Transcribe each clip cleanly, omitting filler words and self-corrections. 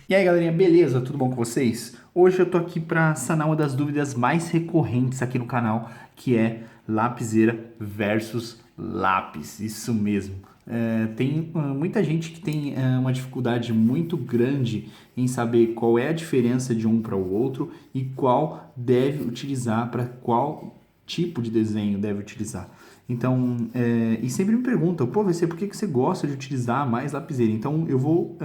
E aí, galerinha, beleza? Tudo bom com vocês? Hoje eu tô aqui para sanar uma das dúvidas mais recorrentes aqui no canal, que é lapiseira versus lápis. Isso mesmo. Tem muita gente que tem uma dificuldade muito grande em saber qual é a diferença de um para o outro e qual deve utilizar para qual tipo de desenho deve utilizar. Então, e sempre me perguntam, pô, VC, por que você gosta de utilizar mais lapiseira? Então, eu vou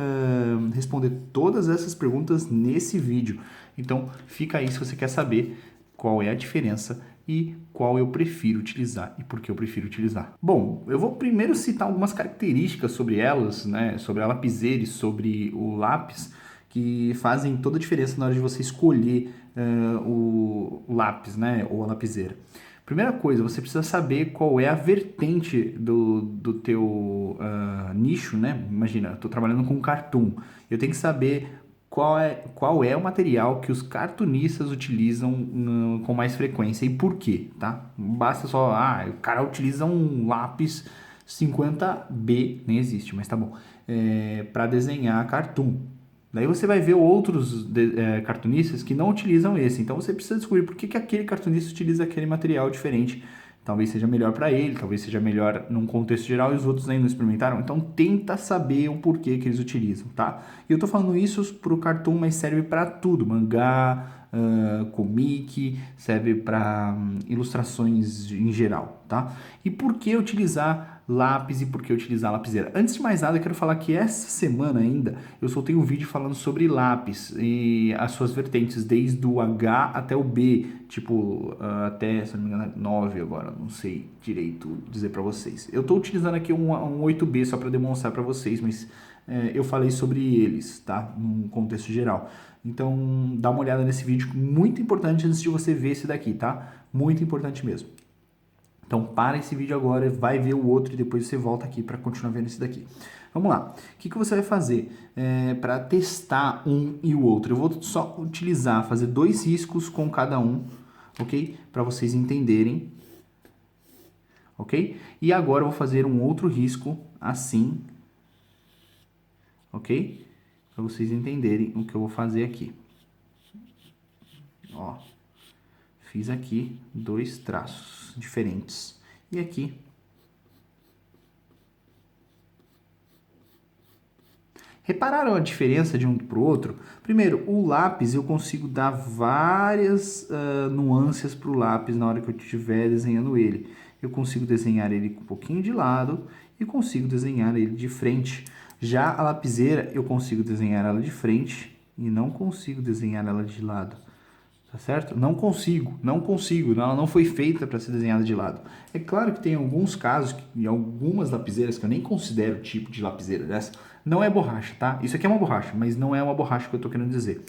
responder todas essas perguntas nesse vídeo. Então, fica aí se você quer saber qual é a diferença e qual eu prefiro utilizar e por que eu prefiro utilizar. Bom, eu vou primeiro citar algumas características sobre elas, né, sobre a lapiseira e sobre o lápis, que fazem toda a diferença na hora de você escolher o lápis, né, ou a lapiseira. Primeira coisa, você precisa saber qual é a vertente do teu nicho, né? Imagina, eu estou trabalhando com cartoon. Eu tenho que saber qual é o material que os cartunistas utilizam com mais frequência e por quê, tá? Não basta só, o cara utiliza um lápis 50B, nem existe, mas tá bom, para desenhar cartoon. Daí você vai ver outros cartunistas que não utilizam esse. Então você precisa descobrir por que aquele cartunista utiliza aquele material diferente. Talvez seja melhor para ele, talvez seja melhor num contexto geral e os outros ainda não experimentaram. Então tenta saber o porquê que eles utilizam, tá? E eu tô falando isso pro cartoon, mas serve para tudo. Mangá, comic, serve para ilustrações em geral, tá? E por que utilizar lápis e por que utilizar lapiseira? Antes de mais nada, eu quero falar que essa semana ainda eu soltei um vídeo falando sobre lápis e as suas vertentes, desde o H até o B, tipo, até, se não me engano, 9 agora, não sei direito dizer para vocês. Eu estou utilizando aqui um 8B só para demonstrar para vocês, mas eu falei sobre eles, tá? Num contexto geral. Então, dá uma olhada nesse vídeo, muito importante antes de você ver esse daqui, tá? Muito importante mesmo. Então, para esse vídeo agora, vai ver o outro e depois você volta aqui para continuar vendo esse daqui. Vamos lá. O que você vai fazer para testar um e o outro? Eu vou só utilizar, fazer 2 riscos com cada um, ok? Para vocês entenderem, ok? E agora eu vou fazer um outro risco assim, ok? Para vocês entenderem o que eu vou fazer aqui. Ó, fiz aqui 2 traços diferentes. E aqui, repararam a diferença de um para o outro? Primeiro, o lápis eu consigo dar várias nuances para o lápis na hora que eu estiver desenhando ele. Eu consigo desenhar ele com um pouquinho de lado e consigo desenhar ele de frente. Já a lapiseira eu consigo desenhar ela de frente e não consigo desenhar ela de lado. Tá certo? Não consigo. Ela não foi feita para ser desenhada de lado. É claro que tem alguns casos e algumas lapiseiras que eu nem considero tipo de lapiseira dessa. Não é borracha, tá? Isso aqui é uma borracha, mas não é uma borracha que eu tô querendo dizer.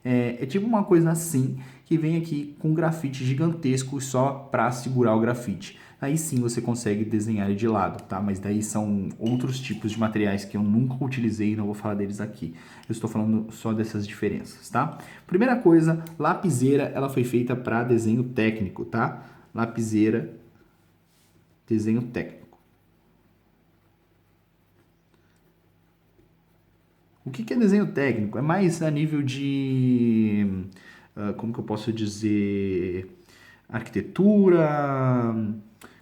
É tipo uma coisa assim que vem aqui com grafite gigantesco só para segurar o grafite. Aí sim você consegue desenhar ele de lado, tá? Mas daí são outros tipos de materiais que eu nunca utilizei e não vou falar deles aqui. Eu estou falando só dessas diferenças, tá? Primeira coisa, lapiseira, ela foi feita para desenho técnico, tá? Lapiseira, desenho técnico. O que é desenho técnico? É mais a nível de, como que eu posso dizer, arquitetura,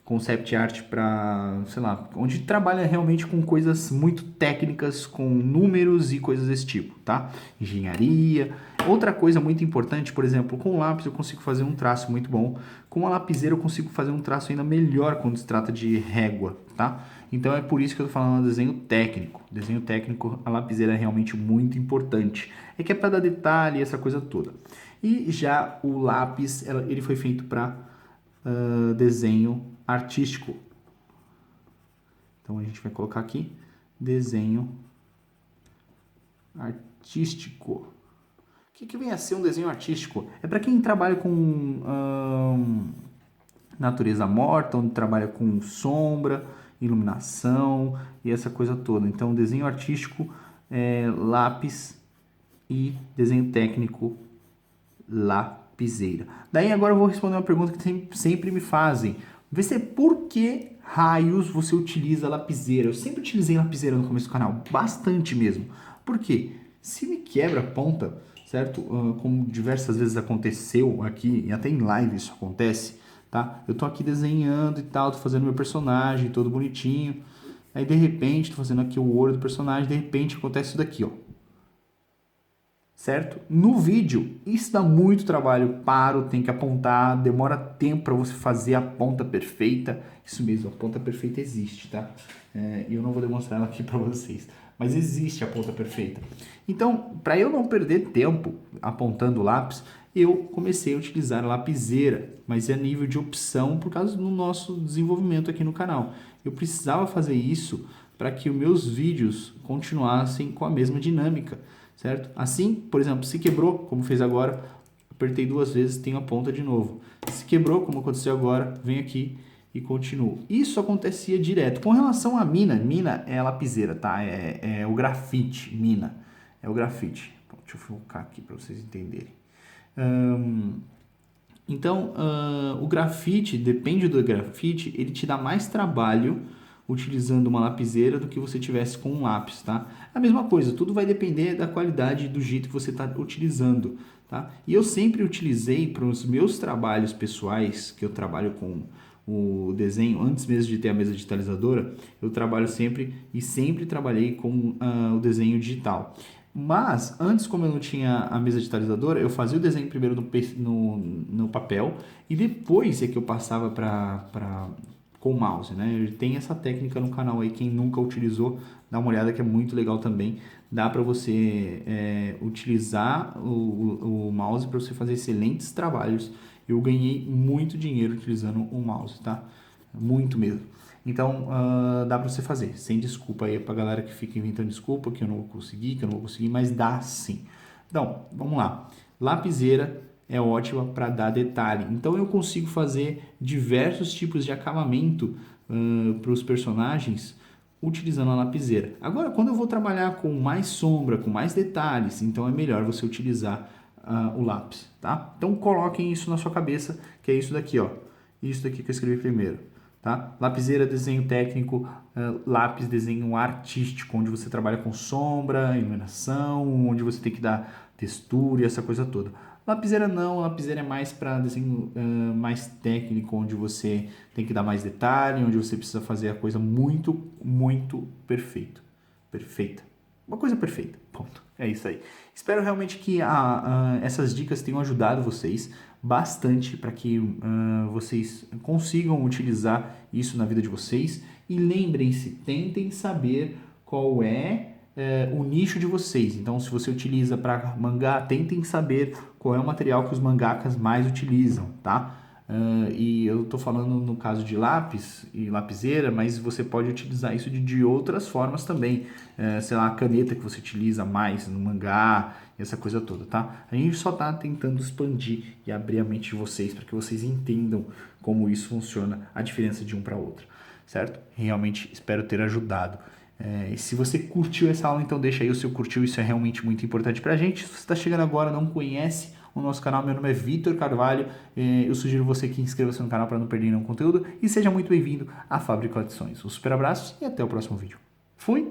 concept art para, sei lá, onde trabalha realmente com coisas muito técnicas, com números e coisas desse tipo, tá? Engenharia. Outra coisa muito importante, por exemplo, com lápis eu consigo fazer um traço muito bom, com a lapiseira eu consigo fazer um traço ainda melhor quando se trata de régua, tá? Então é por isso que eu tô falando desenho técnico. Desenho técnico, a lapiseira é realmente muito importante. É que é para dar detalhe, essa coisa toda. E já o lápis, ele foi feito para desenho artístico. Então a gente vai colocar aqui desenho artístico. O que vem a ser um desenho artístico? É para quem trabalha com natureza morta, onde trabalha com sombra, iluminação e essa coisa toda. Então desenho artístico, lápis e desenho técnico, lapiseira. Daí agora eu vou responder uma pergunta que sempre me fazem. VC, por que raios você utiliza lapiseira? Eu sempre utilizei lapiseira no começo do canal, bastante mesmo. Por quê? Se me quebra a ponta, certo? Como diversas vezes aconteceu aqui, e até em live isso acontece, tá? Eu tô aqui desenhando e tal, tô fazendo meu personagem todo bonitinho, aí de repente tô fazendo aqui o olho do personagem, de repente acontece isso daqui, ó. Certo? No vídeo, isso dá muito trabalho, paro, tem que apontar, demora tempo para você fazer a ponta perfeita. Isso mesmo, a ponta perfeita existe, tá? E eu não vou demonstrar ela aqui para vocês, mas existe a ponta perfeita. Então, para eu não perder tempo apontando o lápis, eu comecei a utilizar a lapiseira, mas é nível de opção por causa do nosso desenvolvimento aqui no canal. Eu precisava fazer isso para que os meus vídeos continuassem com a mesma dinâmica, certo? Assim, por exemplo, se quebrou, como fez agora, apertei 2 vezes, tenho a ponta de novo. Se quebrou, como aconteceu agora, vem aqui e continuo. Isso acontecia direto. Com relação à mina, mina é a lapiseira, tá? É o grafite, mina. É o grafite. Bom, deixa eu focar aqui para vocês entenderem. Então, o grafite, depende do grafite, ele te dá mais trabalho utilizando uma lapiseira do que você tivesse com um lápis, tá? A mesma coisa, tudo vai depender da qualidade e do jeito que você está utilizando, tá? E eu sempre utilizei para os meus trabalhos pessoais, que eu trabalho com o desenho, antes mesmo de ter a mesa digitalizadora, eu trabalho sempre e sempre trabalhei com o desenho digital. Mas, antes, como eu não tinha a mesa digitalizadora, eu fazia o desenho primeiro no papel e depois é que eu passava com o mouse, né? Tem essa técnica no canal aí, quem nunca utilizou, dá uma olhada que é muito legal também. Dá para você utilizar o mouse para você fazer excelentes trabalhos. Eu ganhei muito dinheiro utilizando o mouse, tá? Muito mesmo. Então, dá para você fazer, sem desculpa aí pra galera que fica inventando desculpa, que eu não vou conseguir, mas dá sim. Então, vamos lá. Lapiseira é ótima para dar detalhe. Então, eu consigo fazer diversos tipos de acabamento para os personagens utilizando a lapiseira. Agora, quando eu vou trabalhar com mais sombra, com mais detalhes, então é melhor você utilizar o lápis, tá? Então, coloquem isso na sua cabeça, que é isso daqui, ó. Isso daqui que eu escrevi primeiro. Tá? Lapiseira, desenho técnico, lápis, desenho artístico, onde você trabalha com sombra, iluminação, onde você tem que dar textura e essa coisa toda. Lapiseira não, lapiseira é mais para desenho mais técnico, onde você tem que dar mais detalhe, onde você precisa fazer a coisa muito, muito perfeita. Uma coisa perfeita, ponto. É isso aí. Espero realmente que essas dicas tenham ajudado vocês bastante para que vocês consigam utilizar isso na vida de vocês. E lembrem-se, tentem saber qual é o nicho de vocês. Então, se você utiliza para mangá, tentem saber qual é o material que os mangakas mais utilizam, tá? E eu estou falando no caso de lápis e lapiseira, mas você pode utilizar isso de outras formas também. Sei lá, a caneta que você utiliza mais no mangá, essa coisa toda, tá? A gente só está tentando expandir e abrir a mente de vocês para que vocês entendam como isso funciona, a diferença de um para outro, certo? Realmente espero ter ajudado. E se você curtiu essa aula, então deixa aí o seu curtiu, isso é realmente muito importante pra gente. Se você está chegando agora, não conhece o nosso canal, meu nome é Vitor Carvalho, eu sugiro você que inscreva-se no canal para não perder nenhum conteúdo e seja muito bem-vindo à Fábrica Adições. Um super abraço e até o próximo vídeo. Fui!